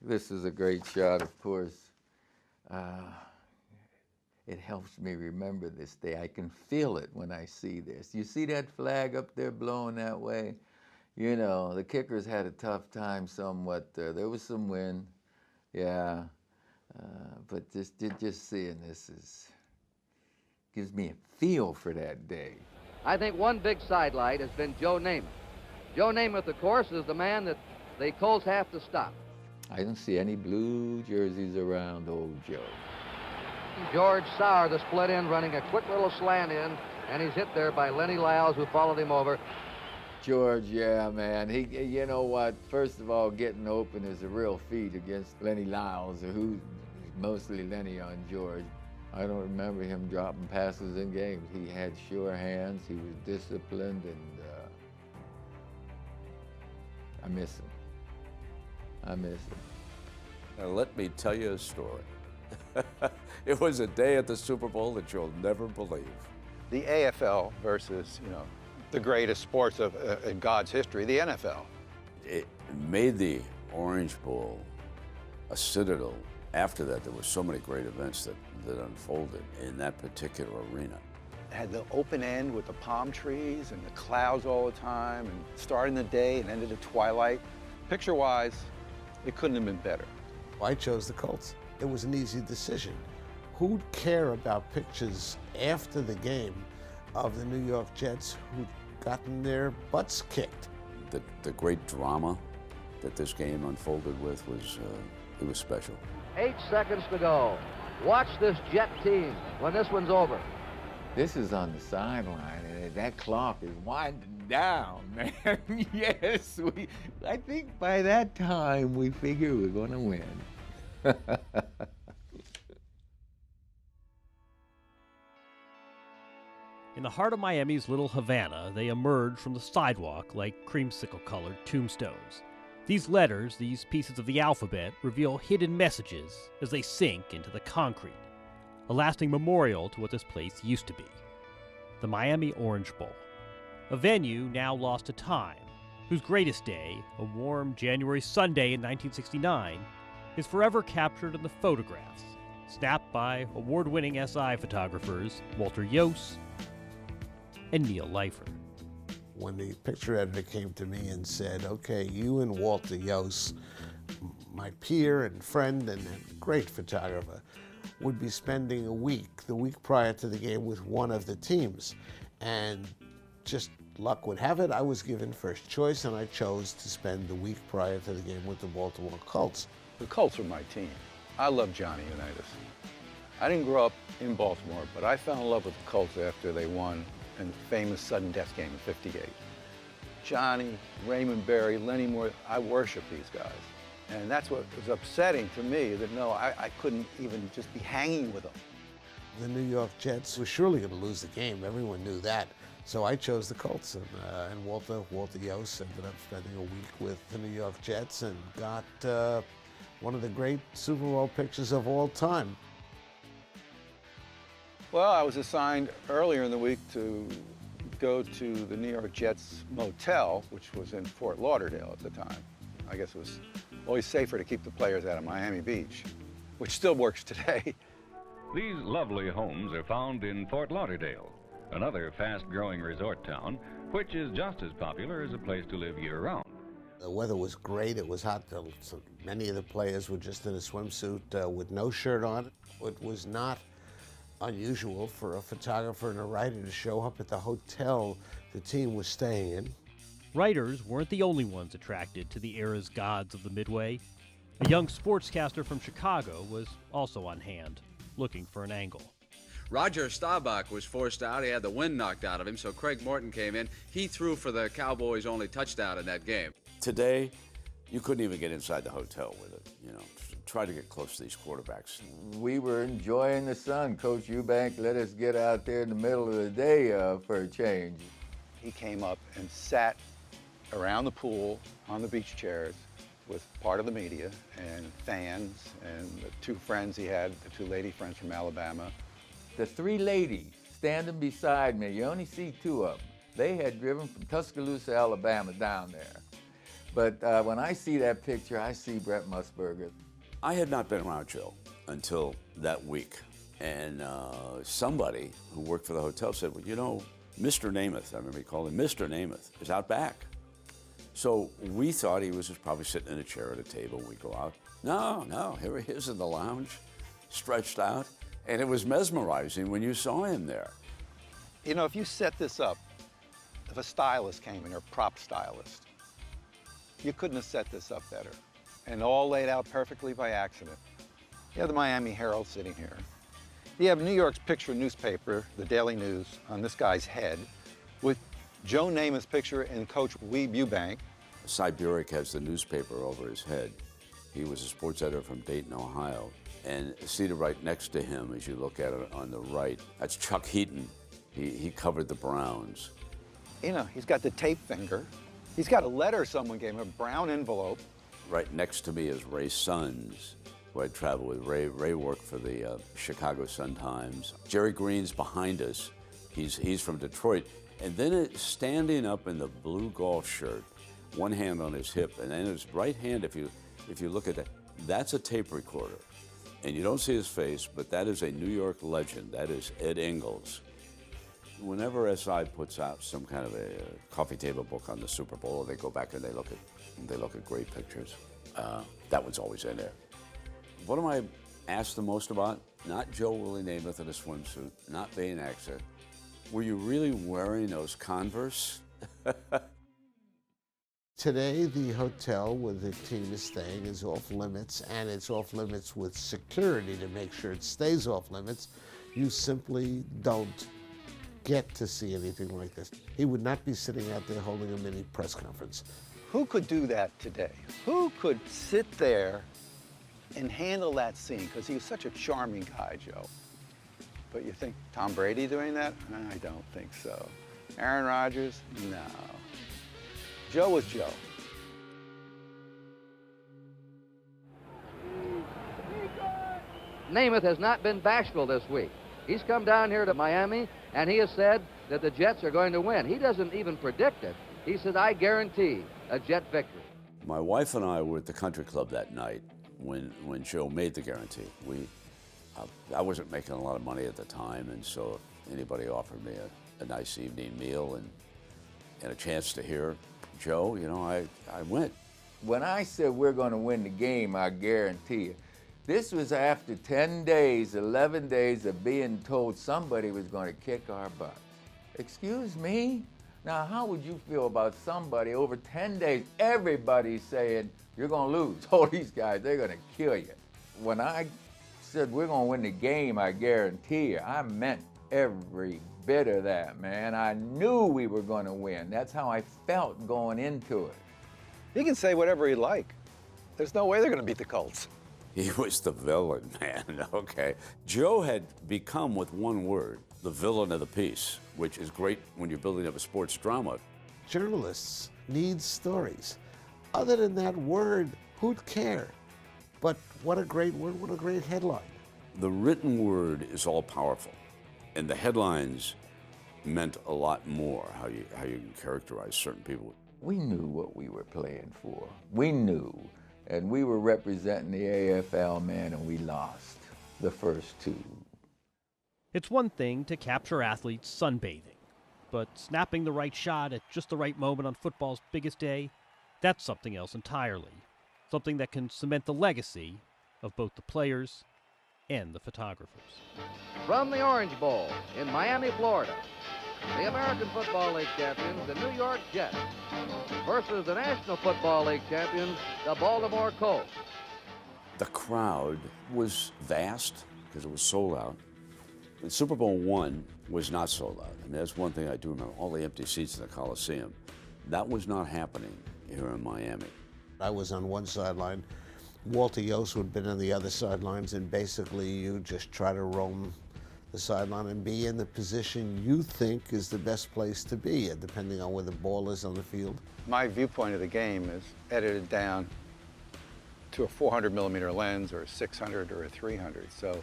This is a great shot, of course. It helps me remember this day. I can feel it when I see this. You see that flag up there blowing that way? You know, the kickers had a tough time somewhat there. There was some wind, yeah. But just seeing this gives me a feel for that day. I think one big sidelight has been Joe Namath. Joe Namath, of course, is the man that the Colts have to stop. I don't see any blue jerseys around old Joe. George Sauer, the split end, running a quick little slant in, and he's hit there by Lenny Lyles, who followed him over. George, yeah, man. He, you know what? First of all, getting open is a real feat against Lenny Lyles, who's mostly Lenny on George. I don't remember him dropping passes in games. He had sure hands. He was disciplined, and I miss him. I miss him. Now let me tell you a story. It was a day at the Super Bowl that you'll never believe. The AFL versus, the greatest sports in God's history, the NFL. It made the Orange Bowl a citadel. After that, there were so many great events that unfolded in that particular arena. It had the open end with the palm trees and the clouds all the time, and starting the day and ended at twilight. Picture-wise, it couldn't have been better. I chose the Colts. It was an easy decision. Who'd care about pictures after the game of the New York Jets who'd gotten their butts kicked? The great drama that this game unfolded with was special. 8 seconds to go. Watch this Jet team when this one's over. This is on the sideline, and that clock is winding down, man. Yes, I think by that time we figure we're going to win. In the heart of Miami's Little Havana, they emerge from the sidewalk like creamsicle-colored tombstones. These letters, these pieces of the alphabet, reveal hidden messages as they sink into the concrete, a lasting memorial to what this place used to be. The Miami Orange Bowl, a venue now lost to time, whose greatest day, a warm January Sunday in 1969, is forever captured in the photographs, snapped by award-winning SI photographers Walter Iooss and Neil Leifer. When the picture editor came to me and said, okay, you and Walter Iooss, my peer and friend and great photographer, would be spending the week prior to the game with one of the teams. And just luck would have it, I was given first choice, and I chose to spend the week prior to the game with the Baltimore Colts. The Colts were my team. I love Johnny Unitas. I didn't grow up in Baltimore, but I fell in love with the Colts after they won in the famous sudden death game in '58. Johnny, Raymond Berry, Lenny Moore, I worship these guys. And that's what was upsetting to me, that I couldn't even just be hanging with them. The New York Jets were surely going to lose the game. Everyone knew that. So I chose the Colts, and Walter Iooss ended up spending a week with the New York Jets and got one of the great Super Bowl pictures of all time. Well, I was assigned earlier in the week to go to the New York Jets motel, which was in Fort Lauderdale at the time. I guess it was always safer to keep the players out of Miami Beach, which still works today. These lovely homes are found in Fort Lauderdale, another fast-growing resort town, which is just as popular as a place to live year-round. The weather was great. It was hot. So many of the players were just in a swimsuit with no shirt on. It was not unusual for a photographer and a writer to show up at the hotel the team was staying in. Writers weren't the only ones attracted to the era's gods of the Midway. A young sportscaster from Chicago was also on hand, looking for an angle. Roger Staubach was forced out. He had the wind knocked out of him, so Craig Morton came in. He threw for the Cowboys' only touchdown in that game. Today, you couldn't even get inside the hotel with it, Try to get close to these quarterbacks. We were enjoying the sun. Coach Eubank let us get out there in the middle of the day for a change. He came up and sat around the pool on the beach chairs with part of the media and fans and the two friends he had, the two lady friends from Alabama. The three ladies standing beside me, you only see two of them. They had driven from Tuscaloosa, Alabama down there. But when I see that picture, I see Brent Musburger. I had not been around Joe until that week. And somebody who worked for the hotel said, well, you know, Mr. Namath, I remember he called him Mr. Namath, is out back. So we thought he was just probably sitting in a chair at a table. We go out. No, here he is in the lounge, stretched out. And it was mesmerizing when you saw him there. You know, if you set this up, if a stylist came in, or prop stylist, you couldn't have set this up better. And all laid out perfectly by accident. You have the Miami Herald sitting here. You have New York's picture newspaper, the Daily News, on this guy's head, with Joe Namath's picture and Coach Weeb Eubank. Cy Burek has the newspaper over his head. He was a sports editor from Dayton, Ohio. And seated right next to him, as you look at it on the right, that's Chuck Heaton. He covered the Browns. You know, he's got the tape finger. He's got a letter someone gave him, a brown envelope. Right next to me is Ray Sons, who I traveled with. Ray worked for the Chicago Sun-Times. Jerry Green's behind us. He's from Detroit. And then standing up in the blue golf shirt, one hand on his hip, and then his right hand, if you look at that, that's a tape recorder. And you don't see his face, but that is a New York legend. That is Ed Ingles. Whenever SI puts out some kind of a coffee table book on the Super Bowl, they go back and they look at great pictures. That one's always in there. What am I asked the most about? Not Joe Willie Namath in a swimsuit, not being an actor. Were you really wearing those Converse? Today, the hotel where the team is staying is off limits, and it's off limits with security to make sure it stays off limits. You simply don't get to see anything like this. He would not be sitting out there holding a mini press conference. Who could do that today? Who could sit there and handle that scene? Because he was such a charming guy, Joe. But you think Tom Brady doing that? I don't think so. Aaron Rodgers? No. Joe was Joe. Namath has not been bashful this week. He's come down here to Miami, and he has said that the Jets are going to win. He doesn't even predict it. He said, I guarantee a Jet victory. My wife and I were at the country club that night when Joe made the guarantee. I wasn't making a lot of money at the time, and so if anybody offered me a nice evening meal and a chance to hear Joe, you know, I went. When I said we're going to win the game, I guarantee you, this was after 10 days, 11 days of being told somebody was going to kick our butts. Excuse me? Now, how would you feel about somebody over 10 days, everybody's saying, you're going to lose. Oh, these guys, they're going to kill you. When I said we're going to win the game, I guarantee you, I meant every bit of that, man. I knew we were going to win. That's how I felt going into it. He can say whatever he like. There's no way they're going to beat the Colts. He was the villain, man, okay. Joe had become, with one word, the villain of the piece, which is great when you're building up a sports drama. Journalists need stories. Other than that word, who'd care? But what a great word, what a great headline. The written word is all powerful, and the headlines meant a lot more, how you can characterize certain people. We knew what we were playing for. We knew. And we were representing the AFL, man, and we lost the first two. It's one thing to capture athletes sunbathing, but snapping the right shot at just the right moment on football's biggest day, that's something else entirely. Something that can cement the legacy of both the players and the photographers. From the Orange Bowl in Miami, Florida, the American Football League champions, the New York Jets, versus the National Football League champions, the Baltimore Colts. The crowd was vast because it was sold out. And Super Bowl I was not sold out. I mean, that's one thing I do remember, all the empty seats in the Coliseum. That was not happening here in Miami. I was on one sideline. Walter Iooss would have been on the other sidelines, and basically you just try to roam the sideline and be in the position you think is the best place to be, depending on where the ball is on the field. My viewpoint of the game is edited down to a 400 millimeter lens or a 600 or a 300. So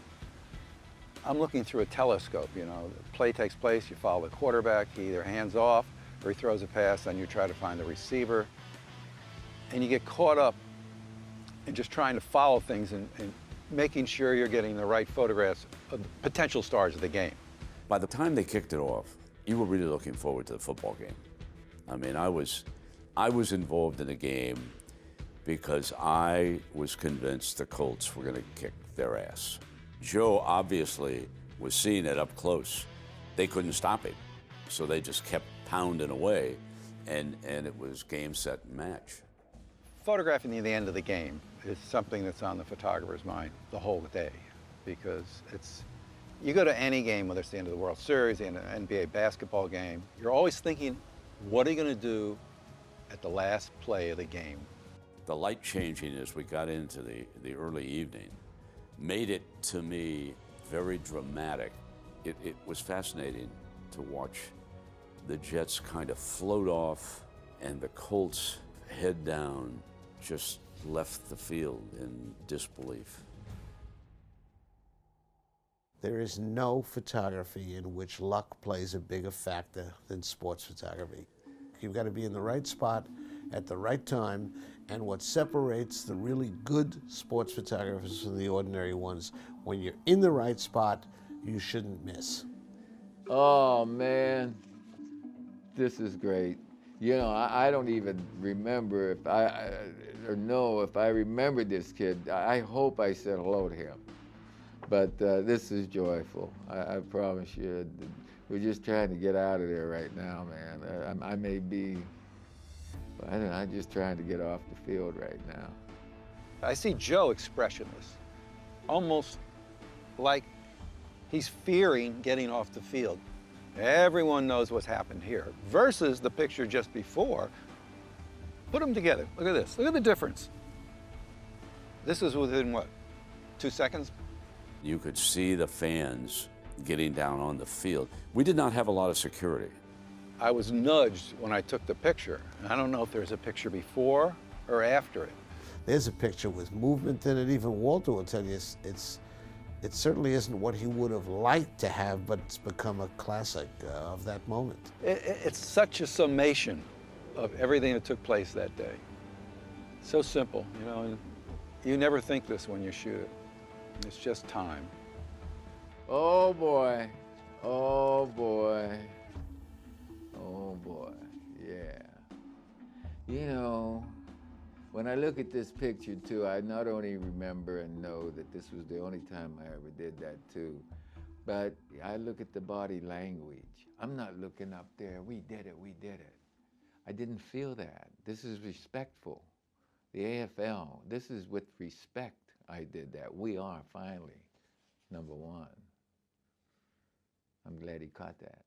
I'm looking through a telescope, you know. The play takes place, you follow the quarterback, he either hands off or he throws a pass, and you try to find the receiver. and you get caught up in just trying to follow things and making sure you're getting the right photographs of the potential stars of the game. By the time they kicked it off, you were really looking forward to the football game. I mean, I was involved in the game because I was convinced the Colts were going to kick their ass. Joe obviously was seeing it up close. They couldn't stop him, so they just kept pounding away, and it was game, set, and match. Photographing the end of the game is something that's on the photographer's mind the whole day, because you go to any game, whether it's the end of the World Series, the end of an NBA basketball game, you're always thinking, what are you going to do at the last play of the game? The light changing as we got into the early evening made it, to me, very dramatic. It was fascinating to watch the Jets kind of float off and the Colts, head down, just left the field in disbelief. There is no photography in which luck plays a bigger factor than sports photography. You've got to be in the right spot at the right time, and what separates the really good sports photographers from the ordinary ones, when you're in the right spot, you shouldn't miss. Oh, man, this is great. You know, I don't even remember if if I remember this kid. I hope I said hello to him. But this is joyful. I promise you. We're just trying to get out of there right now, man. I may be, but I'm just trying to get off the field right now. I see Joe expressionless, almost like he's fearing getting off the field. Everyone knows what's happened here, versus the picture just before. Put them together. Look at this. Look at the difference. This is within, what, 2 seconds? You could see the fans getting down on the field. We did not have a lot of security. I was nudged when I took the picture. I don't know if there's a picture before or after it. There's a picture with movement in it. Even Walter will tell you it certainly isn't what he would have liked to have, but it's become a classic of that moment. It's such a summation of everything that took place that day. So simple, you know, and you never think this when you shoot it. It's just time. Oh boy, oh boy, oh boy, yeah. You know, when I look at this picture too, I not only remember and know that this was the only time I ever did that too, but I look at the body language. I'm not looking up there, we did it, we did it. I didn't feel that. This is respectful. The AFL, this is with respect I did that. We are finally number one. I'm glad he caught that.